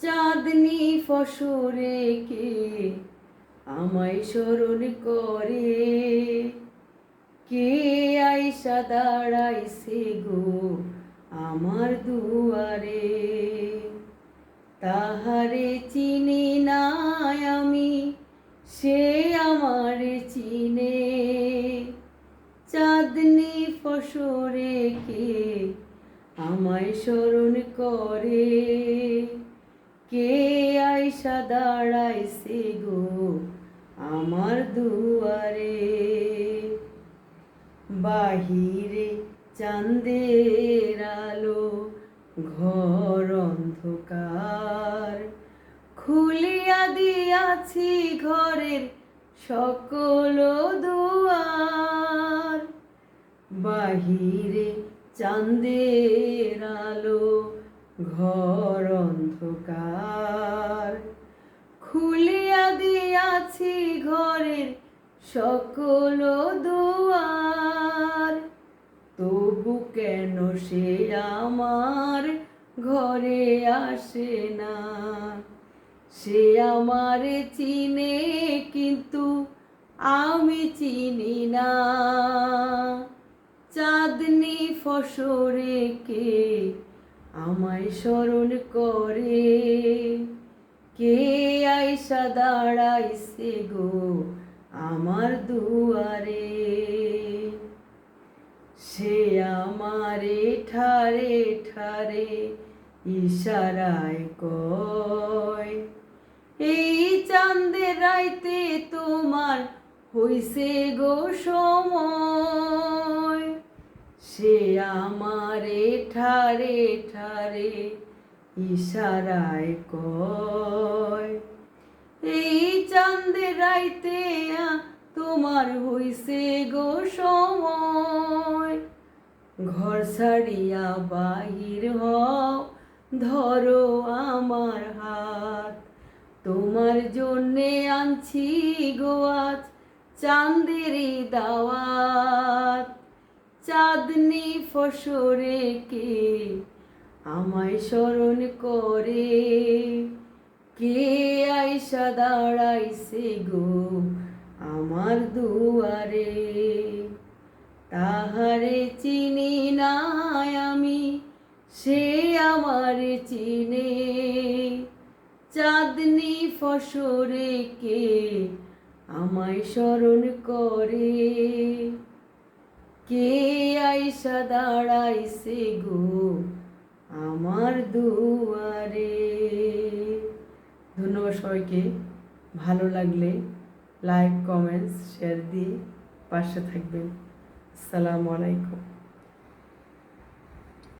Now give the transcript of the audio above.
চাঁদনি ফসরে কে আমায় স্মরণ করে, কে আইসা দাঁড়াইছে গো আমার দুয়ারে। তাহারে চিনি নাই আমি, সে আমারে চিনে। চাঁদনি ফসরে কে আমায় স্মরণ করে, কে আইসা দাঁড়াইছে গো আমার দুয়ারে। বাহিরে চাঁদের আলো, ঘর অন্ধকার, খুলিয়া দিয়াছি ঘরের সকল দুয়ার। বাহিরে চাঁদের আলো, ঘর অন্ধকার, খুলিয়া দিয়াছি ঘরের সকল দুয়ার। তবু কেন সে আমার ঘরে আসে না? সে আমারে চিনে কিন্তু আমি চিনি না। চাঁদনি ফসরে কে আমায় স্মরণ করে, কে আইসা দাঁড়াইছে গো আমার দুয়ারে। সে আমারে ঠারে ঠারে ইশারায় কয়, এই চাঁদের রাইতে তোমার হইছে গো সময়। সে আমারে ঠারে ঠারে ইশারায় কয়, এই চাঁদের রাইতে তোমার হইছে গো সময়। ঘর ছাড়িয়া বাহির হও, ধরো আমার হাত, তোমার জন্যে আনছি গো আজ চাঁদেরই দাওয়াত। চাঁদনি ফসরে কে আমায় স্মরণ করে, কে আইসা দাঁড়াইছে গো আমার দুয়ারে। তাহারে চিনি নাই আমি, সে আমারে চিনে। চাঁদনি ফসরে কে আমায় স্মরণ করে, কে আইসা দাঁড়াইছে গো আমার দুয়ারে। ধন্যবাদ সবাইকে। ভালো লাগলে লাইক, কমেন্টস, শেয়ার দিয়ে পাশে থাকবেন। আসসালামু আলাইকুম।